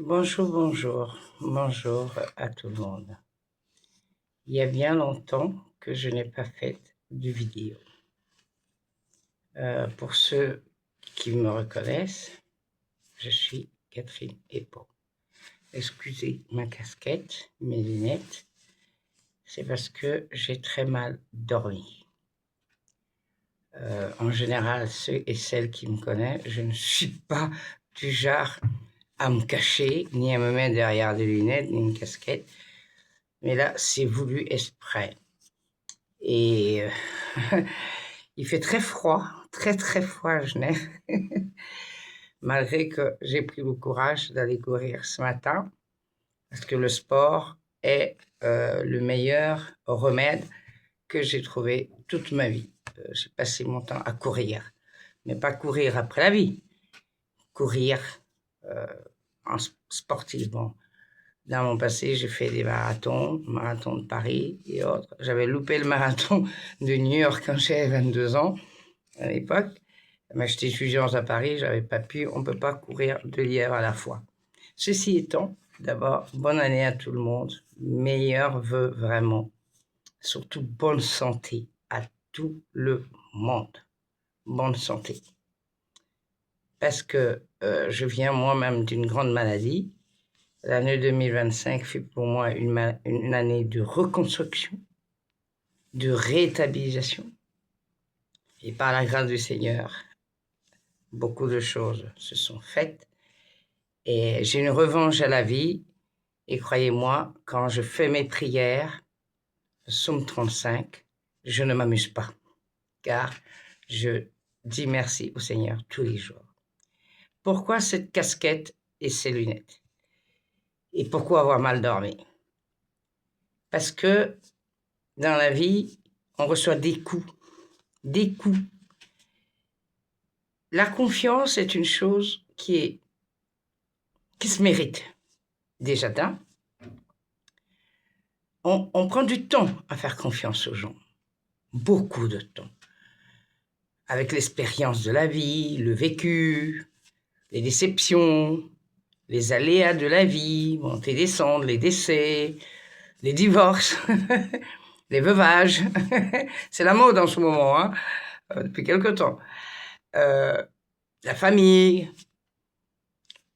Bonjour, bonjour, bonjour à tout le monde. Il y a bien longtemps que je n'ai pas fait de vidéo. Pour ceux qui me reconnaissent, je suis Catherine Epo. Excusez ma casquette, mes lunettes, c'est parce que j'ai très mal dormi. En général, ceux et celles qui me connaissent, je ne suis pas du genre à me cacher, ni à me mettre derrière des lunettes, ni une casquette. Mais là, c'est voulu exprès. Et il fait très froid, très très froid à Genève, malgré que j'ai pris le courage d'aller courir ce matin, parce que le sport est le meilleur remède que j'ai trouvé toute ma vie. J'ai passé mon temps à courir, mais pas courir après la vie, courir sportivement. Dans mon passé, j'ai fait des marathons de Paris et autres. J'avais loupé le marathon de New York quand j'avais 22 ans à l'époque. Mais j'étais étudiante à Paris, j'avais pas pu, on ne peut pas courir 2 lièvres à la fois. Ceci étant, d'abord, bonne année à tout le monde. Meilleurs vœux vraiment. Surtout bonne santé à tout le monde. Bonne santé. Parce que je viens moi-même d'une grande maladie. L'année 2025 fut pour moi une année de reconstruction, de rétablissement. Et par la grâce du Seigneur, beaucoup de choses se sont faites. Et j'ai une revanche à la vie. Et croyez-moi, quand je fais mes prières, le psaume 35, je ne m'amuse pas. Car je dis merci au Seigneur tous les jours. Pourquoi cette casquette et ces lunettes? Et pourquoi avoir mal dormi? Parce que dans la vie, on reçoit des coups. Des coups. La confiance est une chose qui se mérite. Déjà d'un, on prend du temps à faire confiance aux gens. Beaucoup de temps. Avec l'expérience de la vie, le vécu, les déceptions, les aléas de la vie, monter, descendre, les décès, les divorces, les veuvages. C'est la mode en ce moment, hein, depuis quelque temps. La famille,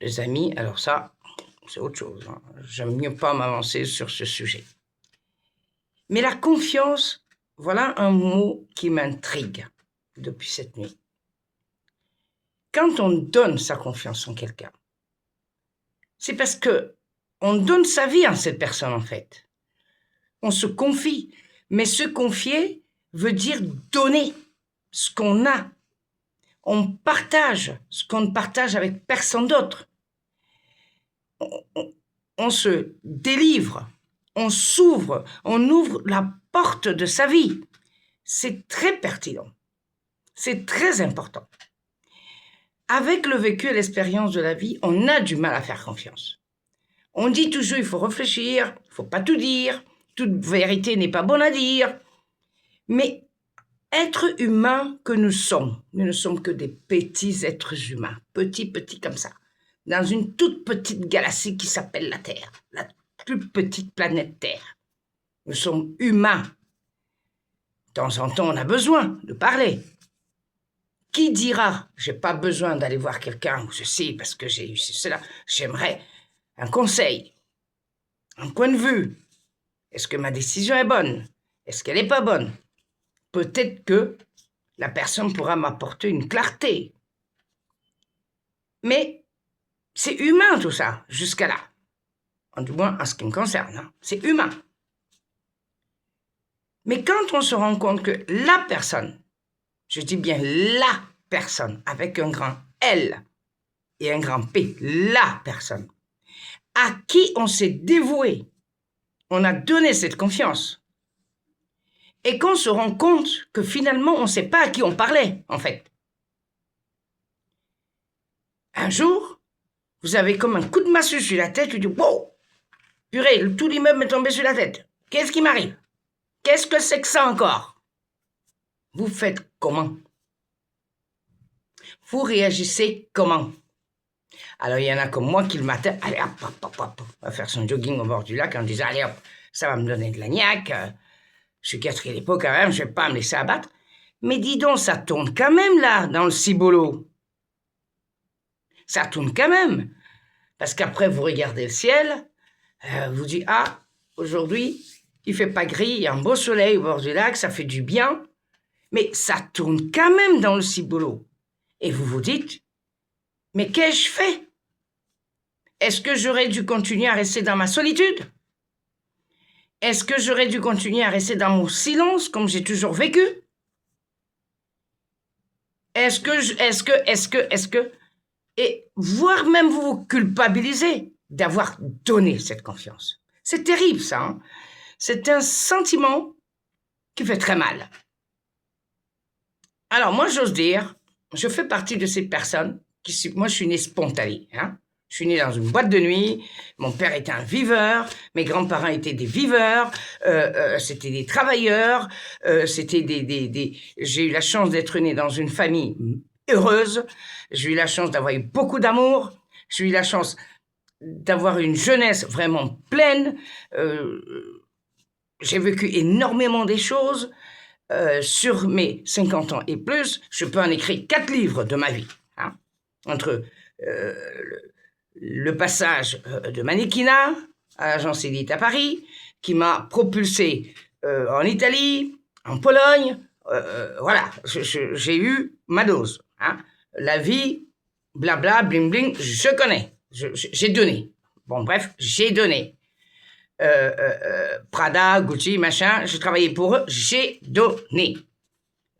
les amis, alors ça, c'est autre chose. Hein. J'aime mieux pas m'avancer sur ce sujet. Mais la confiance, voilà un mot qui m'intrigue depuis cette nuit. Quand on donne sa confiance en quelqu'un, c'est parce que on donne sa vie à cette personne en fait. On se confie, mais se confier veut dire donner ce qu'on a. On partage ce qu'on ne partage avec personne d'autre. On se délivre, on s'ouvre, on ouvre la porte de sa vie. C'est très pertinent, c'est très important. Avec le vécu et l'expérience de la vie, on a du mal à faire confiance. On dit toujours, il faut réfléchir, il ne faut pas tout dire, toute vérité n'est pas bonne à dire. Mais être humain que nous ne sommes que des petits êtres humains, petits comme ça, dans une toute petite galaxie qui s'appelle la Terre, la plus petite planète Terre. Nous sommes humains. De temps en temps, on a besoin de parler. Qui dira, j'ai pas besoin d'aller voir quelqu'un ou ceci parce que j'ai eu cela. J'aimerais un conseil, un point de vue. Est-ce que ma décision est bonne? Est-ce qu'elle n'est pas bonne? Peut-être que la personne pourra m'apporter une clarté. Mais c'est humain tout ça, jusqu'à là. Du moins en ce qui me concerne, hein. C'est humain. Mais quand on se rend compte que la personne, je dis bien la personne, avec un grand L et un grand P, la personne, à qui on s'est dévoué, on a donné cette confiance, et qu'on se rend compte que finalement, on ne sait pas à qui on parlait, en fait. Un jour, vous avez comme un coup de massue sur la tête, vous dites, wow, purée, tout l'immeuble m'est tombé sur la tête. Qu'est-ce qui m'arrive? Qu'est-ce que c'est que ça encore? Vous faites comment? Vous réagissez comment? Alors, il y en a comme moi qui le matin, allez hop, hop, hop, hop, va faire son jogging au bord du lac en disant, allez hop, ça va me donner de la niaque, je suis gâterie les peaux quand même, je vais pas me laisser abattre. Mais dis donc, ça tourne quand même là, dans le cibolo. Ça tourne quand même. Parce qu'après, vous regardez le ciel, vous dites, ah, aujourd'hui, il fait pas gris, il y a un beau soleil au bord du lac, ça fait du bien. Mais ça tourne quand même dans le cibolo. Et vous vous dites, mais qu'ai-je fait? Est-ce que j'aurais dû continuer à rester dans ma solitude? Est-ce que j'aurais dû continuer à rester dans mon silence comme j'ai toujours vécu? Est-ce que, et voire même vous vous culpabilisez d'avoir donné cette confiance. C'est terrible ça, hein? C'est un sentiment qui fait très mal. Alors moi j'ose dire, je fais partie de ces personnes moi je suis née spontanée, hein? Je suis née dans une boîte de nuit, mon père était un viveur, mes grands-parents étaient des viveurs, c'était des travailleurs, j'ai eu la chance d'être née dans une famille heureuse, j'ai eu la chance d'avoir eu beaucoup d'amour, j'ai eu la chance d'avoir une jeunesse vraiment pleine, j'ai vécu énormément des choses, sur mes 50 ans et plus, je peux en écrire 4 livres de ma vie, hein, entre le passage de mannequinat à l'agence Élite à Paris, qui m'a propulsé en Italie, en Pologne, voilà, j'ai eu ma dose. Hein. La vie, blabla, bling bling, je connais, j'ai donné. Bon bref, j'ai donné. Prada, Gucci, machin, j'ai travaillé pour eux, j'ai donné.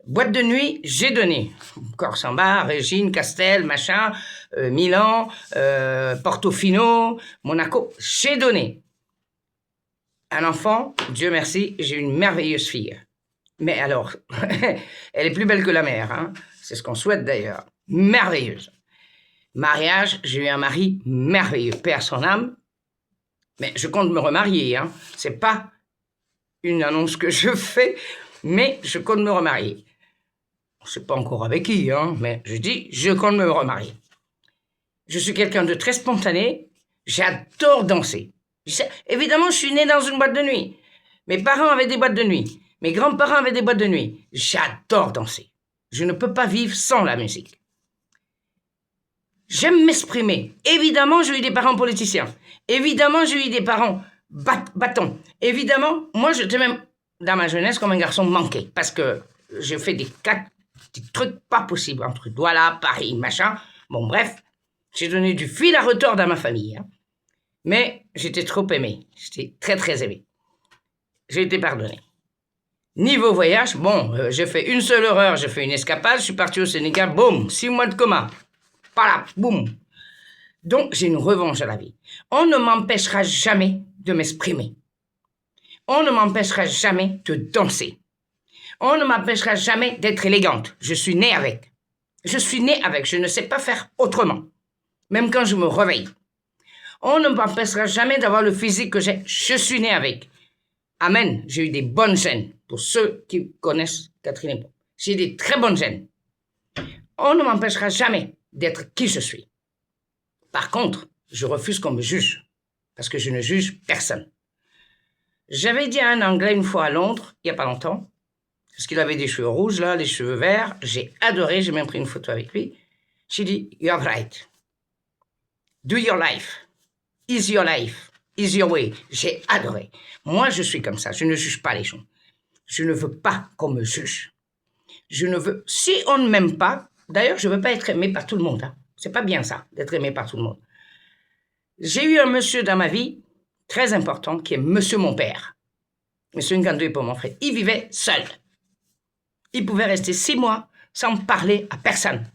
Boîte de nuit, j'ai donné. Corsamba, Régine, Castel, machin, Milan, Portofino, Monaco, j'ai donné. Un enfant, Dieu merci, j'ai une merveilleuse fille. Mais alors, elle est plus belle que la mère, hein. C'est ce qu'on souhaite d'ailleurs. Merveilleuse. Mariage, j'ai eu un mari merveilleux, paix à son âme. Mais je compte me remarier, hein. C'est pas une annonce que je fais, mais je compte me remarier. Je ne sais pas encore avec qui, hein, mais je dis, je compte me remarier. Je suis quelqu'un de très spontané, j'adore danser. Évidemment, je suis né dans une boîte de nuit. Mes parents avaient des boîtes de nuit. Mes grands-parents avaient des boîtes de nuit. J'adore danser. Je ne peux pas vivre sans la musique. J'aime m'exprimer. Évidemment, j'ai eu des parents politiciens. Évidemment, j'ai eu des parents bâtons. Évidemment, moi, j'étais même, dans ma jeunesse, comme un garçon manqué. Parce que j'ai fait des trucs pas possibles entre Douala, Paris, machin. Bon, bref, j'ai donné du fil à retordre à ma famille. Hein. Mais j'étais trop aimé. J'étais très, très aimé. J'ai été pardonné. Niveau voyage, bon, j'ai fait une seule erreur. J'ai fait une escapade. Je suis parti au Sénégal. Boum, 6 mois de coma. Voilà, boum. Donc, j'ai une revanche à la vie. On ne m'empêchera jamais de m'exprimer. On ne m'empêchera jamais de danser. On ne m'empêchera jamais d'être élégante. Je suis née avec. Je suis née avec. Je ne sais pas faire autrement. Même quand je me réveille. On ne m'empêchera jamais d'avoir le physique que j'ai. Je suis née avec. Amen. J'ai eu des bonnes gènes. Pour ceux qui connaissent Catherine Épaule. J'ai des très bonnes gènes. On ne m'empêchera jamais d'être qui je suis. Par contre, je refuse qu'on me juge. Parce que je ne juge personne. J'avais dit à un Anglais une fois à Londres, il n'y a pas longtemps, parce qu'il avait des cheveux rouges, là, les cheveux verts. J'ai adoré, j'ai même pris une photo avec lui. J'ai dit, you're right. Do your life. Is your life. Is your way. J'ai adoré. Moi, je suis comme ça. Je ne juge pas les gens. Je ne veux pas qu'on me juge. Je ne veux... Si on ne m'aime pas, d'ailleurs, je ne veux pas être aimé par tout le monde. Hein. C'est pas bien ça, d'être aimé par tout le monde. J'ai eu un monsieur dans ma vie, très important, qui est monsieur mon père. Monsieur Ngandoué pour mon frère. Il vivait seul. Il pouvait rester 6 mois sans parler à personne.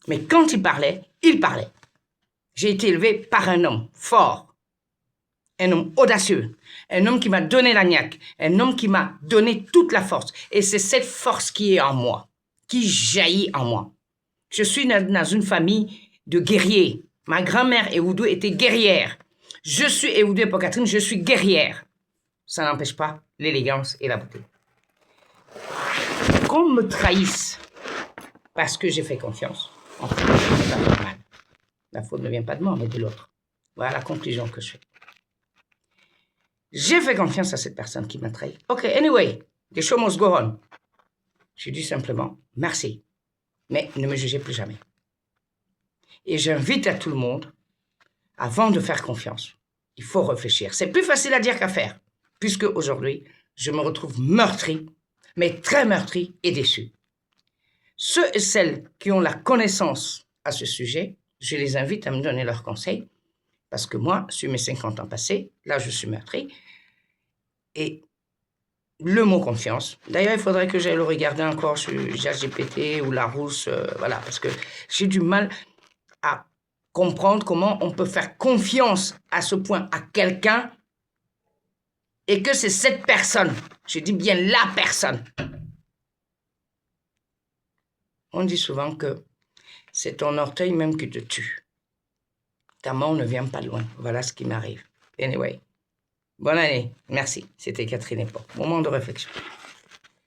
Mais quand il parlait, il parlait. J'ai été élevé par un homme fort, un homme audacieux, un homme qui m'a donné la niaque, un homme qui m'a donné toute la force. Et c'est cette force qui est en moi, qui jaillit en moi. Je suis dans une famille de guerriers. Ma grand-mère Ewoudou était guerrière. Je suis Ewoudou pour Catherine, je suis guerrière. Ça n'empêche pas l'élégance et la beauté. Qu'on me trahisse parce que j'ai fait confiance, en fait, c'est pas normal. La faute ne vient pas de moi, mais de l'autre. Voilà la conclusion que je fais. J'ai fait confiance à cette personne qui m'a trahi. OK, anyway, the show must go on. J'ai dit simplement merci, mais ne me jugez plus jamais. Et j'invite à tout le monde, avant de faire confiance, il faut réfléchir. C'est plus facile à dire qu'à faire, puisque aujourd'hui, je me retrouve meurtri, mais très meurtri et déçu. Ceux et celles qui ont la connaissance à ce sujet, je les invite à me donner leurs conseils, parce que moi, sur mes 50 ans passés, là, je suis meurtri, et le mot confiance. D'ailleurs, il faudrait que j'aille le regarder encore sur ChatGPT ou Larousse, voilà, parce que j'ai du mal à comprendre comment on peut faire confiance à ce point à quelqu'un et que c'est cette personne, je dis bien la personne. On dit souvent que c'est ton orteil même qui te tue. Ta mort ne vient pas de loin. Voilà ce qui m'arrive. Anyway, bonne année. Merci. C'était Catherine Epoch. Moment de réflexion.